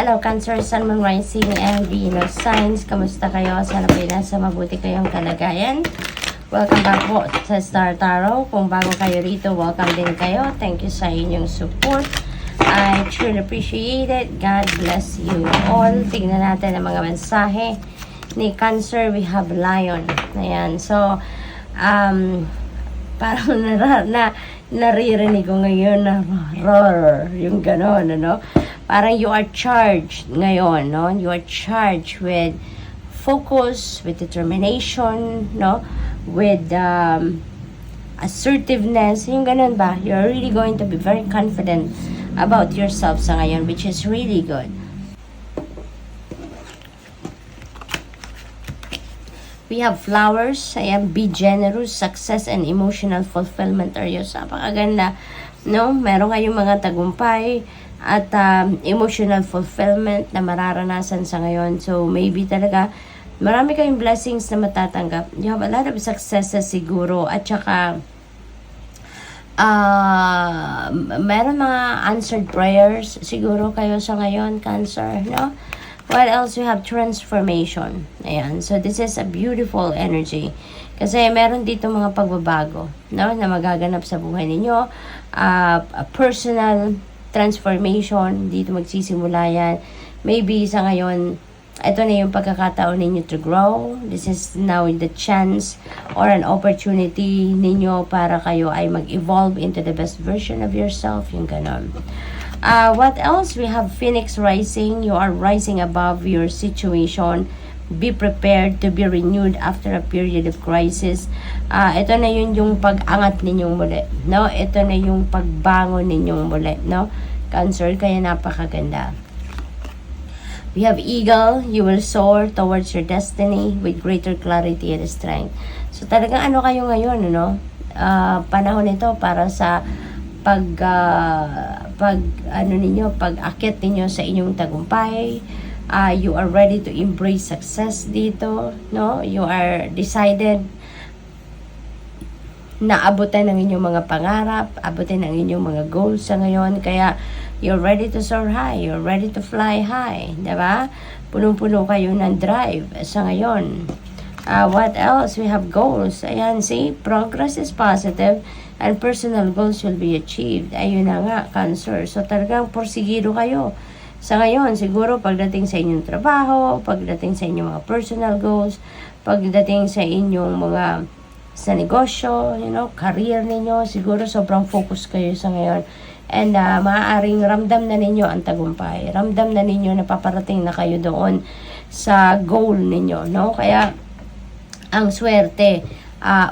Hello, Cancer, Sun, Moon, Rising, and Venus signs. Kamusta kayo? Sana po nasa mabuti kayong kalagayan. Welcome back po sa Star Tarot. Kung bago kayo rito, welcome din kayo. Thank you sa inyong support. I truly appreciate it. God bless you all. Tignan natin ang mga mensahe ni Cancer. We have Lion. Ayan. So, parang naririnig ko ngayon na roar, yung gano'n, ano? Parang you are charged ngayon, no? You are charged with focus, with determination, no? With assertiveness, yung ganun ba? You're really going to be very confident about yourself sa ngayon, which is really good. We have flowers. Ayan, be generous, success, and emotional fulfillment are yours. Napakaganda, no? Meron kayong mga tagumpay at emotional fulfillment na mararanasan sa ngayon. So, maybe talaga, marami kayong blessings na matatanggap. You have a lot of successes siguro. At saka, meron mga answered prayers siguro kayo sa ngayon, Cancer, no? What else? We have transformation. Ayan. So, this is a beautiful energy. Kasi meron dito mga pagbabago, no? Na magaganap sa buhay ninyo. A personal transformation. Dito magsisimula yan. Maybe sa ngayon, ito na yung pagkakataon ninyo to grow. This is now the chance or an opportunity ninyo para kayo ay mag-evolve into the best version of yourself. Yung ganon. What else? We have Phoenix rising. You are rising above your situation. Be prepared to be renewed after a period of crisis. Ito na yung pag-angat ninyong muli, no? Ito na yung pagbangon ninyong muli, no? Cancer, kaya napakaganda. We have Eagle. You will soar towards your destiny with greater clarity and strength. So talagang ano kayo ngayon, no? Panahon ito para sa pag-akit ninyo sa inyong tagumpay. You are ready to embrace success dito, no? You are decided na abutin ang inyong mga pangarap, abutin ang inyong mga goals sa ngayon. Kaya, you're ready to soar high, you're ready to fly high, diba? Punong-puno kayo ng drive sa ngayon. What else? We have goals. Ayan, see? Progress is positive and personal goals will be achieved. Ayun na nga, Cancer. So, talagang porsigido kayo. Sa ngayon, siguro, pagdating sa inyong trabaho, pagdating sa inyong mga personal goals, pagdating sa inyong mga sa negosyo, you know, career ninyo, siguro sobrang focus kayo sa ngayon. And maaaring ramdam na ninyo ang tagumpay. Ramdam na ninyo na paparating na kayo doon sa goal ninyo, no? Kaya, ang swerte,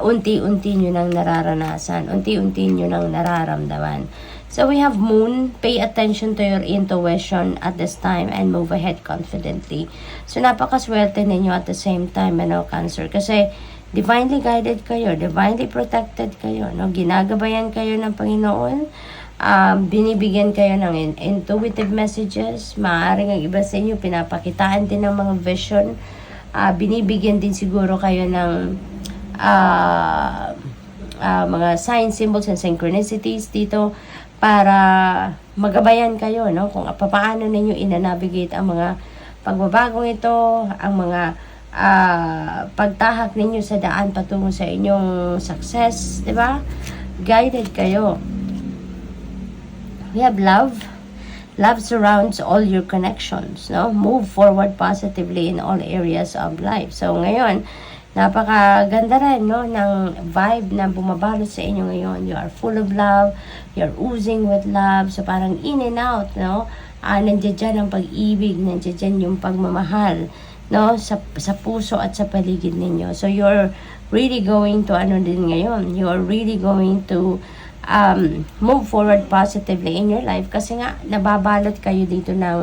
unti-unti nyo nang nararanasan, unti-unti nyo nang nararamdaman. So we have Moon. Pay attention to your intuition at this time and move ahead confidently. So napakaswerte ninyo at the same time, ano, Cancer, kasi divinely guided kayo, divinely protected kayo, no? Ginagabayan kayo ng Panginoon. Binibigyan kayo ng intuitive messages. Maaaring ang iba sa inyo pinapakitaan din ng mga vision. Binibigyan din siguro kayo ng mga signs, symbols, and synchronicities dito para magabayan kayo, no? Kung paano ninyo inanavigate ang mga pagbabagong ito, ang mga pagtahak ninyo sa daan patungo sa inyong success, di ba? Guided kayo. We have love. Love surrounds all your connections, no? Move forward positively in all areas of life. So, ngayon, napakaganda rin, no, ng vibe na bumabalot sa inyo ngayon. You are full of love. You're oozing with love. So, parang in and out, no? Nandiyan dyan ang pag-ibig. Nandiyan dyan yung pagmamahal, no? Sa puso at sa paligid ninyo. So, you're really going to, ano din ngayon? You are really going to move forward positively in your life kasi nga nababalot kayo dito ng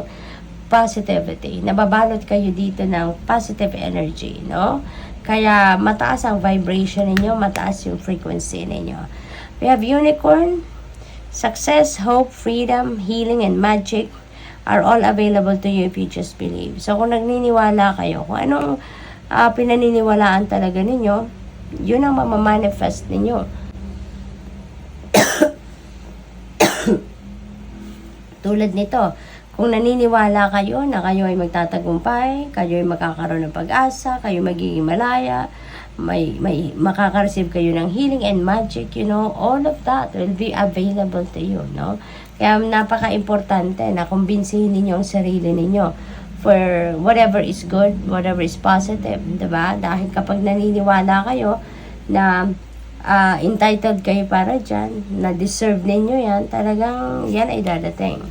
positivity, nababalot kayo dito ng positive energy, no? Kaya mataas ang vibration ninyo, mataas yung frequency ninyo. We have Unicorn. Success, hope, freedom, healing, and magic are all available to you if you just believe. So kung nagniniwala kayo, kung anong pinaniniwalaan talaga ninyo, yun ang mamamanifest ninyo. Tulad nito, Kung naniniwala kayo na kayo ay magtatagumpay, kayo ay magkakaroon ng pag-asa, kayo magiging malaya, may makaka-receive kayo ng healing and magic, all of that will be available to you, no? Kaya napaka-importante na kumbinsihin ninyo ang sarili ninyo for whatever is good, whatever is positive, diba? Dahil kapag naniniwala kayo na entitled kayo para dyan, na deserve ninyo yan, talagang yan ay dadating.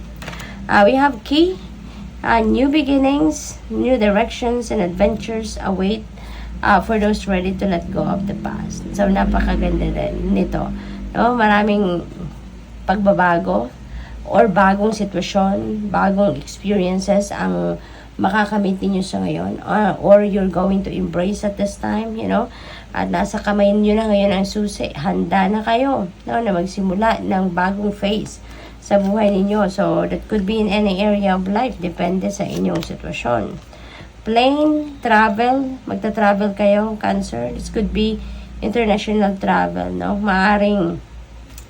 We have key, new beginnings, new directions, and adventures await for those ready to let go of the past. So, napakaganda rin nito. No? Maraming pagbabago or bagong sitwasyon, bagong experiences ang makakamit ninyo sa ngayon, or you're going to embrace at this time, at nasa kamay niyo na ngayon ang susi. Handa na kayo, na magsimula ng bagong phase sa buhay ninyo. So, that could be in any area of life, depende sa inyong sitwasyon. Plane, travel, magta-travel kayo, Cancer. This could be international travel, no? Maaring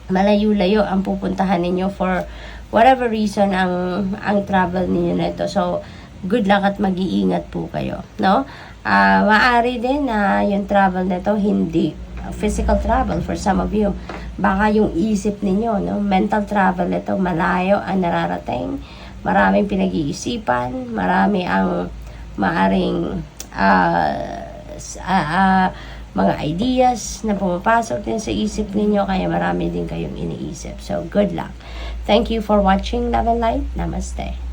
malayo-layo ang pupuntahan ninyo for whatever reason ang travel ninyo na ito. So, good luck at mag-iingat po kayo, no? Maari din na yung travel na ito hindi physical travel for some of you. Baka yung isip ninyo, no? Mental travel ito, malayo ang nararating, maraming pinag-iisipan, marami ang maaring mga ideas na pumapasok din sa isip ninyo, kaya marami din kayong iniisip. So, good luck. Thank you for watching Love and Light. Namaste.